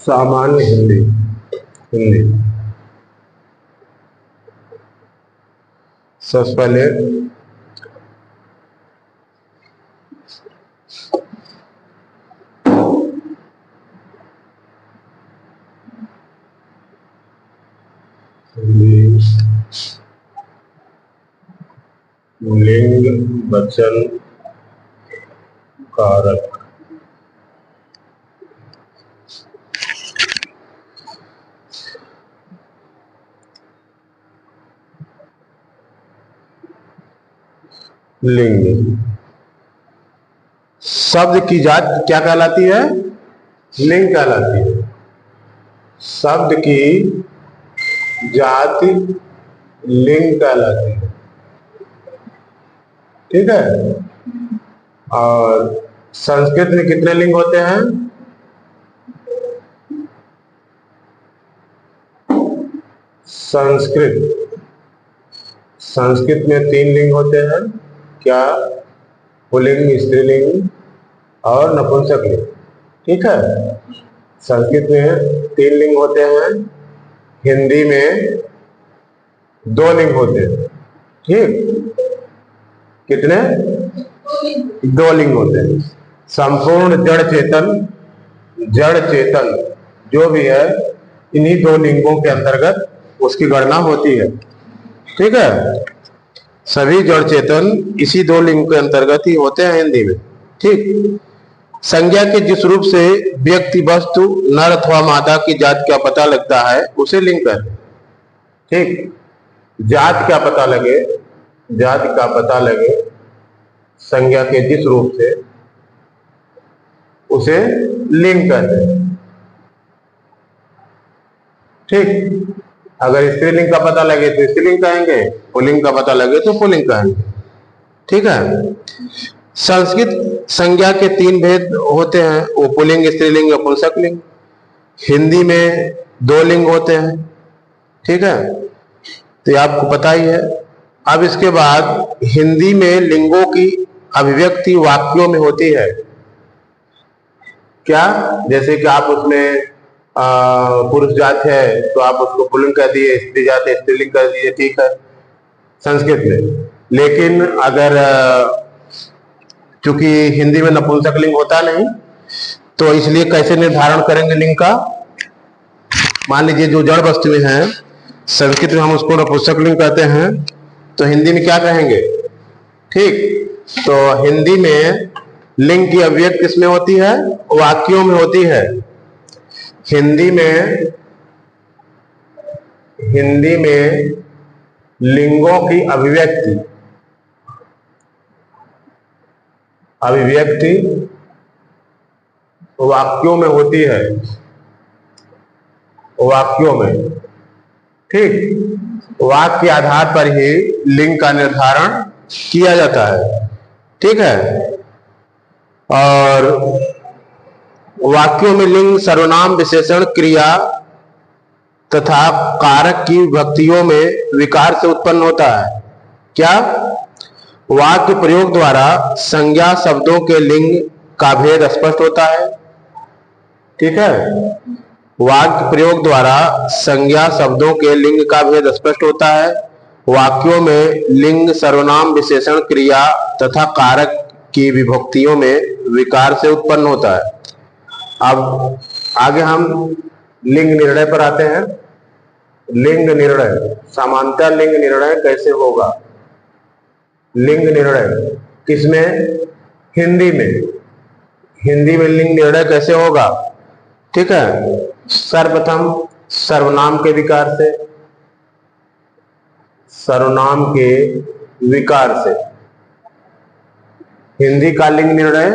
सामान्य हिंदी। हिंदी सबसे पहले लिंग वचन कारक। लिंग शब्द की जात क्या कहलाती है? लिंग कहलाती है। शब्द की जाति लिंग कहलाती है। ठीक है। और संस्कृत में कितने लिंग होते हैं? संस्कृत में 3 लिंग होते हैं। क्या? पुल्लिंग, स्त्रीलिंग और नपुंसक लिंग। ठीक है। संस्कृत में 3 लिंग होते हैं। हिंदी में 2 लिंग होते हैं। ठीक। कितने? 2 लिंग होते हैं। संपूर्ण जड़ चेतन जो भी है इन्हीं 2 लिंगों के अंतर्गत उसकी गणना होती है। ठीक है। सभी जड़ चेतन इसी 2 लिंग के अंतर्गत ही होते हैं हिंदी में। ठीक। संज्ञा के जिस रूप से व्यक्ति, वस्तु, नर अथवा मादा की जात का पता लगता है उसे लिंग कहते हैं। ठीक। जात का पता लगे संज्ञा के जिस रूप से उसे लिंग कहते हैं। ठीक। अगर स्त्रीलिंग का पता लगे तो स्त्रीलिंग कहेंगे, पुल्लिंग का पता लगे तो पुल्लिंग कहेंगे। ठीक है। संस्कृत संज्ञा के 3 भेद होते हैं, वो पुल्लिंग, स्त्रीलिंग और पुंसकलिंग। हिंदी में 2 लिंग होते हैं। ठीक है। तो ये आपको पता ही है। अब इसके बाद हिंदी में लिंगों की अभिव्यक्ति वाक्यों में होती है। क्या? जैसे कि आप उसमें पुरुष जात है तो आप उसको पुल्लिंग कह दिए, स्त्री जात है स्त्रीलिंग कह दिए। ठीक है, संस्कृत में। लेकिन अगर चूंकि हिंदी में नपुंसक लिंग होता नहीं, तो इसलिए कैसे निर्धारण करेंगे लिंग का? मान लीजिए जो जड़ वस्तुएं हैं, संस्कृत में हम उसको नपुंसक लिंग कहते हैं, तो हिंदी में क्या कहेंगे? ठीक। तो हिंदी में लिंग की अभिव्यक्ति किसमें होती है? वाक्यों में होती है। हिंदी में लिंगों की अभिव्यक्ति वाक्यों में होती है। वाक्यों में। ठीक। वाक्य के आधार पर ही लिंग का निर्धारण किया जाता है। ठीक है। और वाक्यों में लिंग सर्वनाम, विशेषण, क्रिया तथा कारक की विभक्तियों में विकार से उत्पन्न होता है। क्या? वाक्य प्रयोग द्वारा संज्ञा शब्दों के लिंग का भेद स्पष्ट होता है। ठीक है। वाक्य प्रयोग द्वारा संज्ञा शब्दों के लिंग का भेद स्पष्ट होता है। वाक्यों में लिंग सर्वनाम, विशेषण, क्रिया तथा कारक की विभक्तियों में विकार से उत्पन्न होता है। अब आगे हम लिंग निर्णय पर आते हैं। लिंग निर्णय, सामान्यतः लिंग निर्णय कैसे होगा? लिंग निर्णय किसमें? हिंदी में लिंग निर्णय कैसे होगा? ठीक है। सर्वप्रथम सर्वनाम के विकार से हिंदी का लिंग निर्णय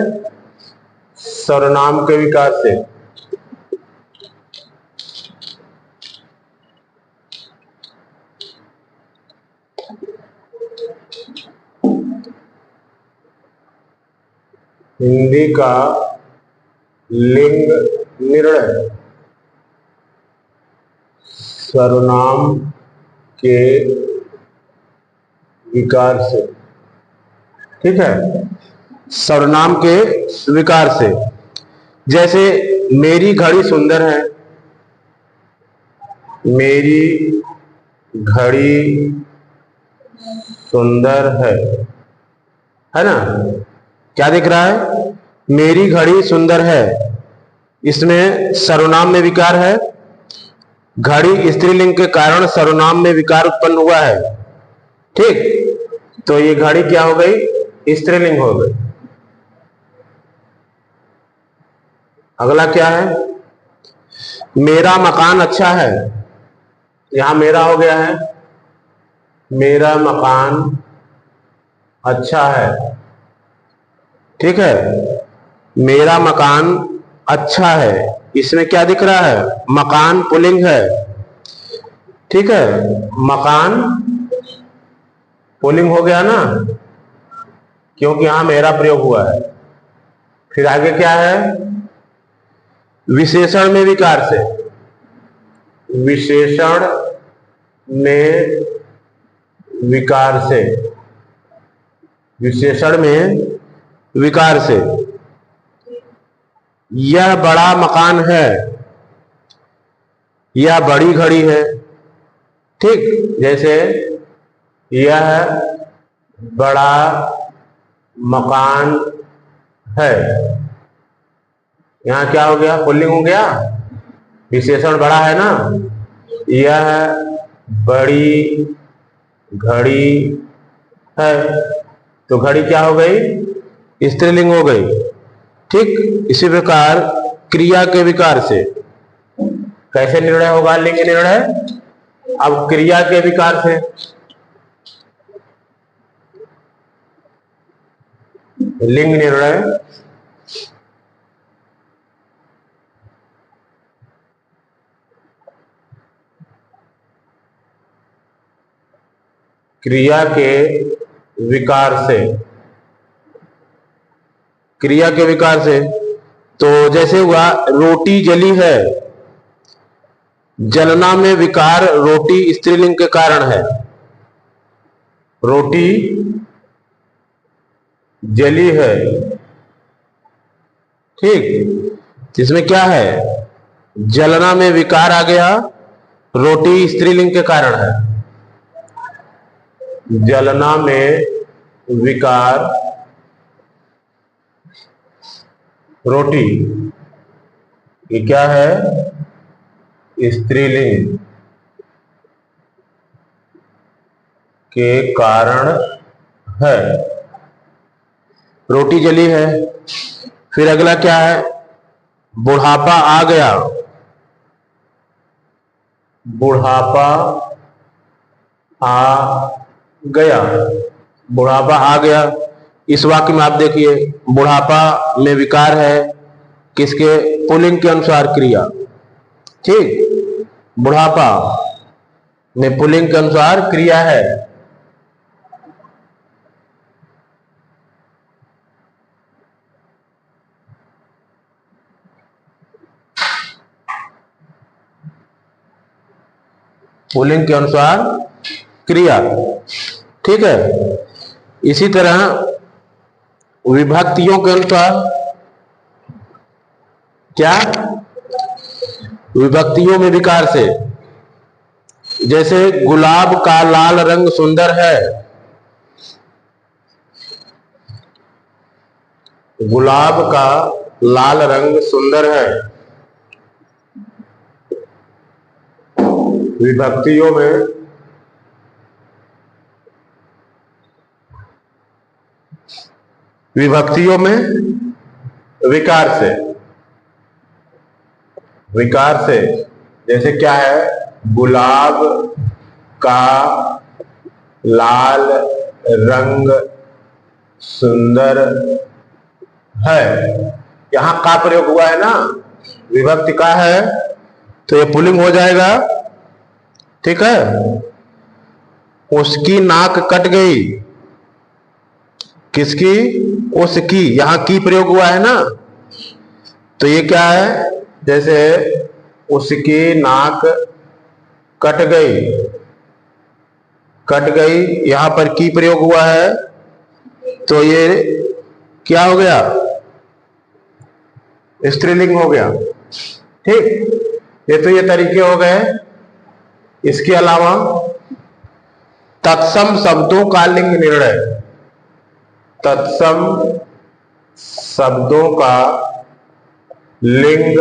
सर्वनाम के विकार से। हिंदी का लिंग निर्णय सर्वनाम के विकार से। ठीक है। सर्वनाम के विकार से। जैसे मेरी घड़ी सुंदर है, मेरी घड़ी सुंदर है ना। क्या दिख रहा है? मेरी घड़ी सुंदर है, इसमें सर्वनाम में विकार है। घड़ी स्त्रीलिंग के कारण सर्वनाम में विकार उत्पन्न हुआ है। ठीक, तो ये घड़ी क्या हो गई? स्त्रीलिंग हो गई। अगला क्या है? मेरा मकान अच्छा है, यहां मेरा हो गया है, मेरा मकान अच्छा है। ठीक है, मेरा मकान अच्छा है, इसमें क्या दिख रहा है? मकान पुल्लिंग है। ठीक है, मकान पुल्लिंग हो गया ना, क्योंकि यहां मेरा प्रयोग हुआ है। फिर आगे क्या है? विशेषण में विकार से, विशेषण में विकार से, विशेषण में विकार से, यह बड़ा मकान है, यह बड़ी घड़ी है। ठीक, जैसे यह बड़ा मकान है, यहां क्या हो गया? पुल्लिंग हो गया, विशेषण बड़ा है ना। यह बड़ी घड़ी है, तो घड़ी क्या हो गई? स्त्रीलिंग हो गई। ठीक, इसी प्रकार क्रिया के विकार से कैसे निर्णय होगा? लिंग निर्णय। अब क्रिया के विकार से, लिंग निर्णय। क्रिया के विकार से, क्रिया के विकार से, तो जैसे हुआ रोटी जली है, जलना में विकार रोटी स्त्रीलिंग के कारण है। रोटी जली है। ठीक, इसमें क्या है? जलना में विकार आ गया, रोटी स्त्रीलिंग के कारण है। जलना में विकार रोटी, ये क्या है? स्त्रीलिंग के कारण है। रोटी जली है। फिर अगला क्या है? बुढ़ापा आ गया, बुढ़ापा आ गया, बुढ़ापा आ गया। इस वाक्य में आप देखिए, बुढ़ापा में विकार है, किसके? पुल्लिंग के अनुसार क्रिया। ठीक, बुढ़ापा में पुल्लिंग के अनुसार क्रिया है। पुल्लिंग के अनुसार क्रिया। ठीक है, इसी तरह विभक्तियों के अनुसार क्या? विभक्तियों में विकार से, जैसे गुलाब का लाल रंग सुंदर है, गुलाब का लाल रंग सुंदर है। विभक्तियों में विभक्तियों में विकार से, विकार से, जैसे क्या है? गुलाब का लाल रंग सुंदर है, यहां का प्रयोग हुआ है ना, विभक्ति का है, तो ये पुल्लिंग हो जाएगा। ठीक है, उसकी नाक कट गई, किसकी? उसकी, यहां की प्रयोग हुआ है ना, तो ये क्या है? जैसे उसकी नाक कट गई, कट गई, यहां पर की प्रयोग हुआ है, तो ये क्या हो गया? स्त्रीलिंग हो गया। ठीक, ये तरीके हो गए। इसके अलावा तत्सम शब्दों का लिंग निर्णय, तत्सम शब्दों का लिंग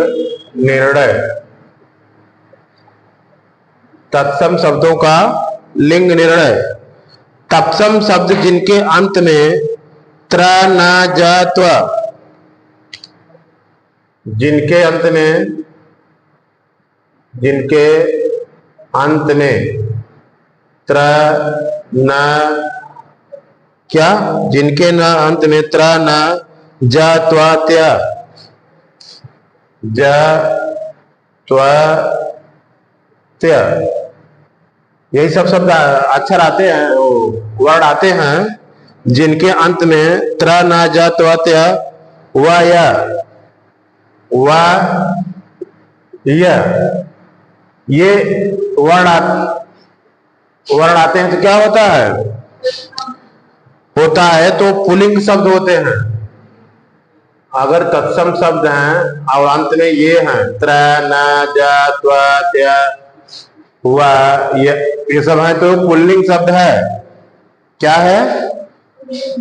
निर्णय, तत्सम शब्दों का लिंग निर्णय। तत्सम शब्द जिनके अंत में त्र न ज त्व, जिनके अंत में, जिनके अंत में त्र न, क्या, जिनके न अंत में त्र न ज त्व त्य, ज त्व त्य, यही सब शब्द अक्षर आते हैं, वर्ड आते हैं जिनके अंत में त्र न ज त्व त्य व य, व य, ये वर्ण आते हैं तो क्या होता है तो पुल्लिंग शब्द होते हैं। अगर तत्सम शब्द हैं और अंत में ये हैं त्र न ज त्व त्य व, ये सब है तो पुल्लिंग शब्द है। क्या है?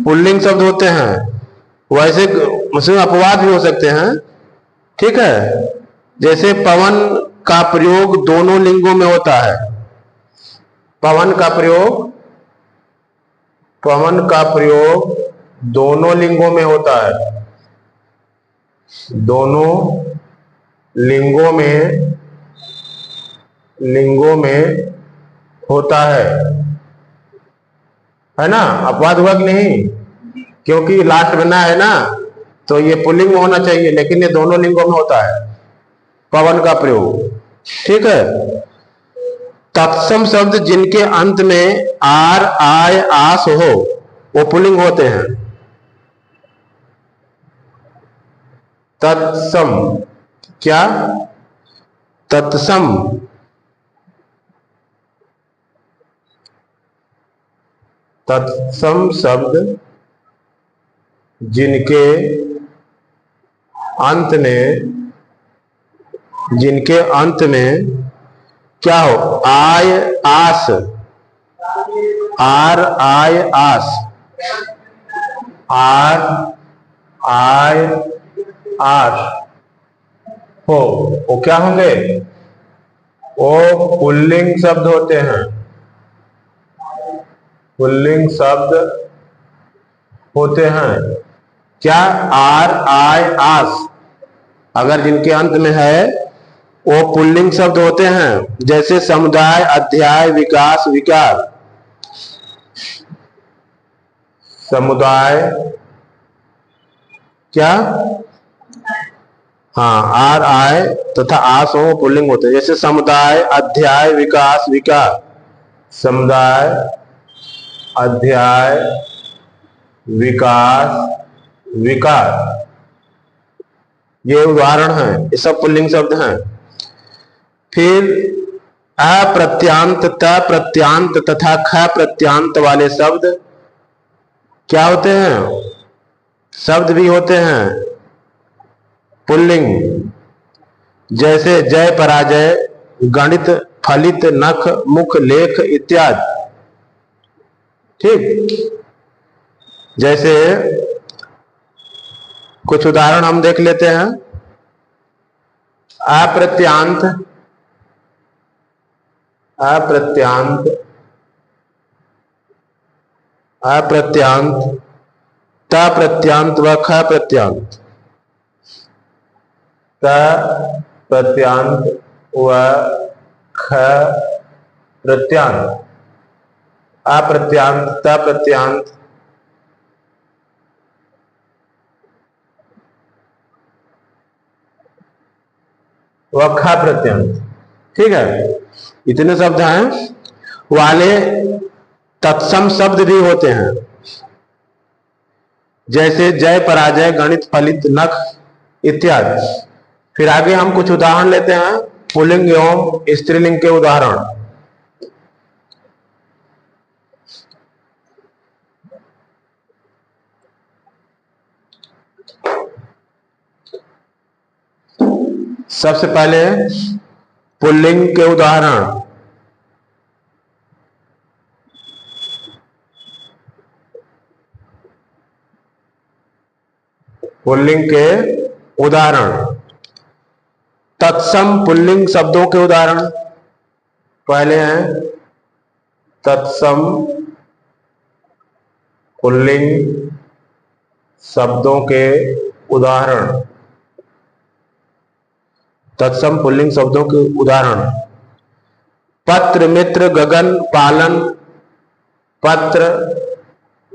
पुल्लिंग शब्द होते हैं। वैसे उसमें अपवाद भी हो सकते हैं। ठीक है, जैसे पवन का प्रयोग दोनों लिंगों में होता है। पवन का प्रयोग, पवन का प्रयोग दोनों लिंगों में होता है, दोनों लिंगों में होता है ना। अपवाद हुआ कि नहीं? क्योंकि लास्ट बना है ना, तो ये पुल्लिंग में होना चाहिए, लेकिन ये दोनों लिंगों में होता है पवन का प्रयोग। ठीक है, तत्सम शब्द जिनके अंत में आर आय आस हो वो पुल्लिंग होते हैं। तत्सम, क्या? तत्सम, तत्सम शब्द जिनके अंत में क्या हो? आय आस, R I us, R I आस हो, वो क्या होंगे? वो पुल्लिंग शब्द होते हैं, पुल्लिंग शब्द होते हैं। क्या? आर आय आस अगर जिनके अंत में है वो पुल्लिंग शब्द होते हैं। जैसे समुदाय, अध्याय, विकास, विकार। समुदाय, क्या? हाँ, आर आय तथा आस हो पुल्लिंग होते हैं। जैसे समुदाय, अध्याय, विकास, विकार। समुदाय, अध्याय, विकास, विकार, ये उदाहरण हैं, ये सब पुल्लिंग शब्द हैं। फिर अप्रत्यांत, त प्रत्यांत तथा ख प्रत्यांत वाले शब्द क्या होते हैं? शब्द भी होते हैं पुल्लिंग। जैसे जय, पराजय, गणित, फलित, नख, मुख, लेख इत्यादि। ठीक, जैसे कुछ उदाहरण हम देख लेते हैं। अप्रत्यांत, अप्रत्यांत, अप्रत्यांत, त प्रत्यांत व ख प्रत्यांत, त प्रत्यांत व ख प्रत्यांत, अप्रत्यांत, त प्रत्यांत, व ख प्रत्यांत। ठीक है, इतने शब्द हैं वाले तत्सम शब्द भी होते हैं। जैसे जय, पराजय, गणित, फलित, नख इत्यादि। फिर आगे हम कुछ उदाहरण लेते हैं, पुल्लिंग एवं स्त्रीलिंग के उदाहरण। सबसे पहले पुल्लिंग के उदाहरण। पुल्लिंग के उदाहरण। तत्सम पुल्लिंग शब्दों के उदाहरण पहले हैं तत्सम पुल्लिंग शब्दों के उदाहरण। तत्सम पुल्लिंग शब्दों के उदाहरण। पत्र, मित्र, गगन, पालन। पत्र,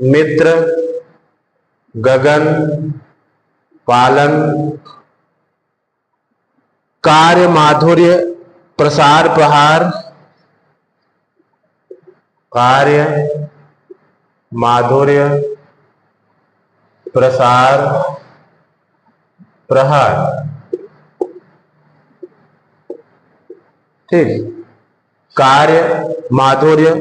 मित्र, गगन, पालन। कार्य, माधुर्य, प्रसार, प्रहार। कार्य, माधुर्य, प्रसार, प्रहार। ठीक। कार्य, माधुर्य,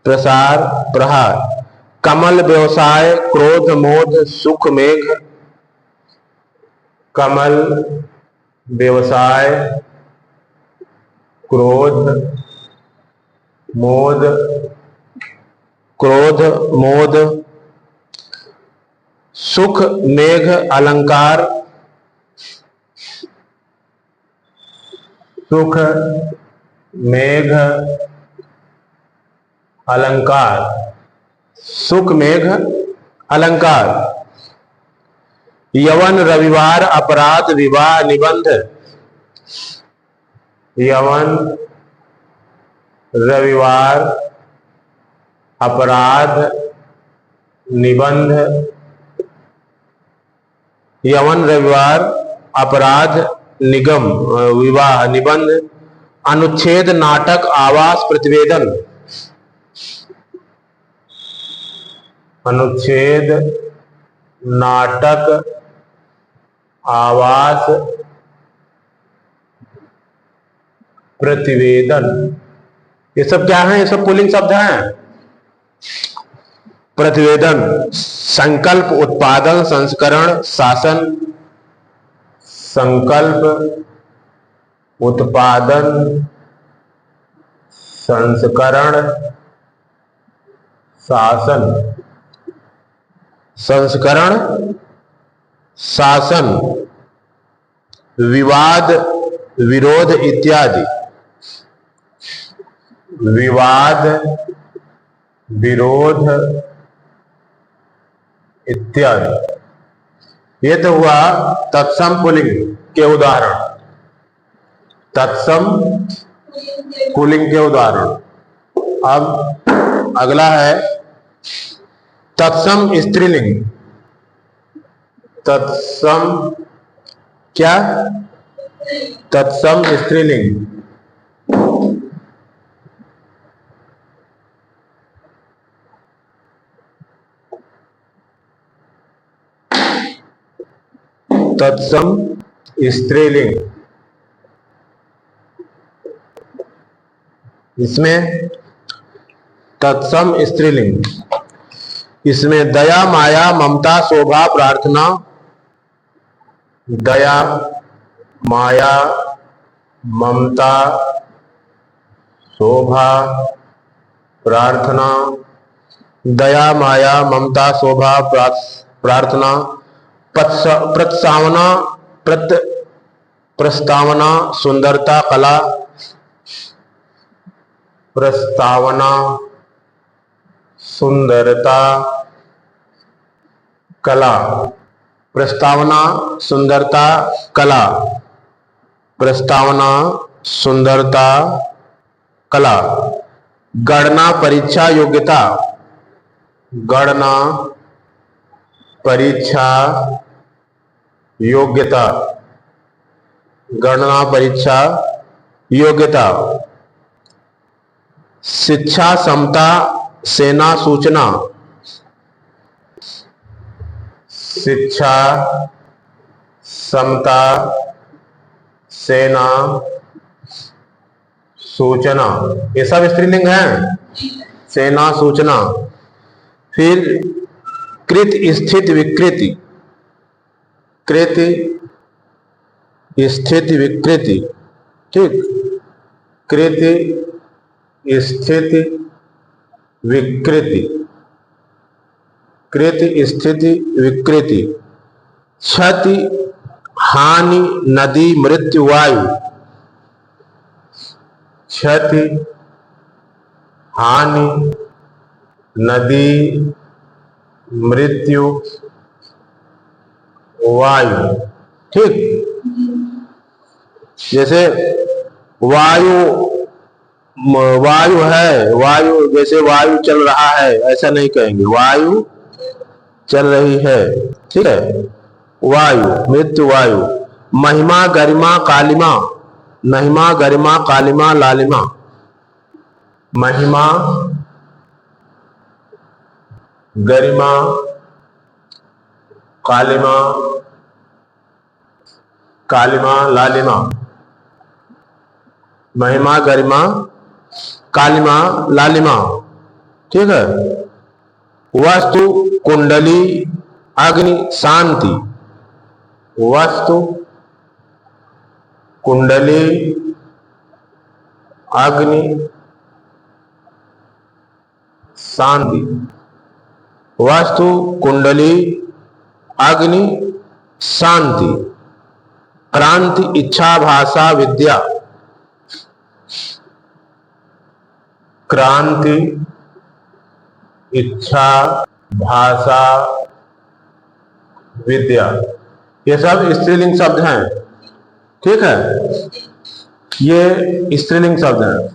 प्रसार, प्रहार। कमल, व्यवसाय, क्रोध, मोद, सुख, मेघ। कमल, व्यवसाय, क्रोध, मोद। क्रोध, मोद, सुख, मेघ, अलंकार। सुख, मेघ, अलंकार। सुख, मेघ, अलंकार। यवन, रविवार, अपराध, विवाह, निबंध। यवन, रविवार, अपराध, निबंध। यवन, रविवार, अपराध, निगम, विवाह, निबंध। अनुच्छेद, नाटक, आवास, प्रतिवेदन। अनुच्छेद, नाटक, आवास, प्रतिवेदन। ये सब क्या है? ये सब पुल्लिंग शब्द हैं। प्रतिवेदन, संकल्प, उत्पादन, संस्करण, शासन। संकल्प, उत्पादन, संस्करण, शासन। संस्करण, शासन। विवाद, विरोध इत्यादि। विवाद, विरोध इत्यादि। ये तो हुआ तत्सम पुल्लिंग के उदाहरण। तत्सम पुल्लिंग के उदाहरण। अब अगला है तत्सम स्त्रीलिंग। तत्सम क्या? तत्सम स्त्रीलिंग। तत्सम स्त्रीलिंग। इसमें तत्सम स्त्रीलिंग। इसमें दया, माया, ममता, शोभा, प्रार्थना। दया, माया, ममता, शोभा, प्रार्थना। दया, माया, ममता, शोभा, प्रार्थना। प्रस्तावना, प्रस्तावना, सुंदरता, कला। प्रस्तावना, सुंदरता, कला। प्रस्तावना, सुंदरता, कला। प्रस्तावना, सुंदरता, कला। गणना, परीक्षा, योग्यता। गणना, परीक्षा, योग्यता। गणना, परीक्षा, योग्यता। शिक्षा, समता, सेना, सूचना। शिक्षा, समता, सेना, सूचना। ये सब स्त्रीलिंग है। सेना, सूचना। फिर कृत, स्थित, विकृति। कृत, स्थिति विकृति, ठीक, कृति स्थिति विकृति, कृति स्थिति विकृति, क्षति हानि नदी मृत्यु वायु, क्षति हानि नदी मृत्यु वायु, ठीक। जैसे वायु, वायु है, वायु, जैसे वायु चल रहा है ऐसा नहीं कहेंगे, वायु चल रही है, ठीक है, वायु मृत्यु वायु। महिमा गरिमा कालिमा, महिमा गरिमा कालिमा लालिमा, महिमा गरिमा कालिमा कालिमा लालिमा, महिमा गरिमा कालिमा लालिमा, ठीक है। वस्तु कुंडली अग्नि शांति, वस्तु कुंडली अग्नि शांति, वस्तु कुंडली अग्नि शांति। क्रांति इच्छा भाषा विद्या, क्रांति इच्छा भाषा विद्या, ये सब स्त्रीलिंग शब्द हैं, ठीक है, ये स्त्रीलिंग शब्द हैं।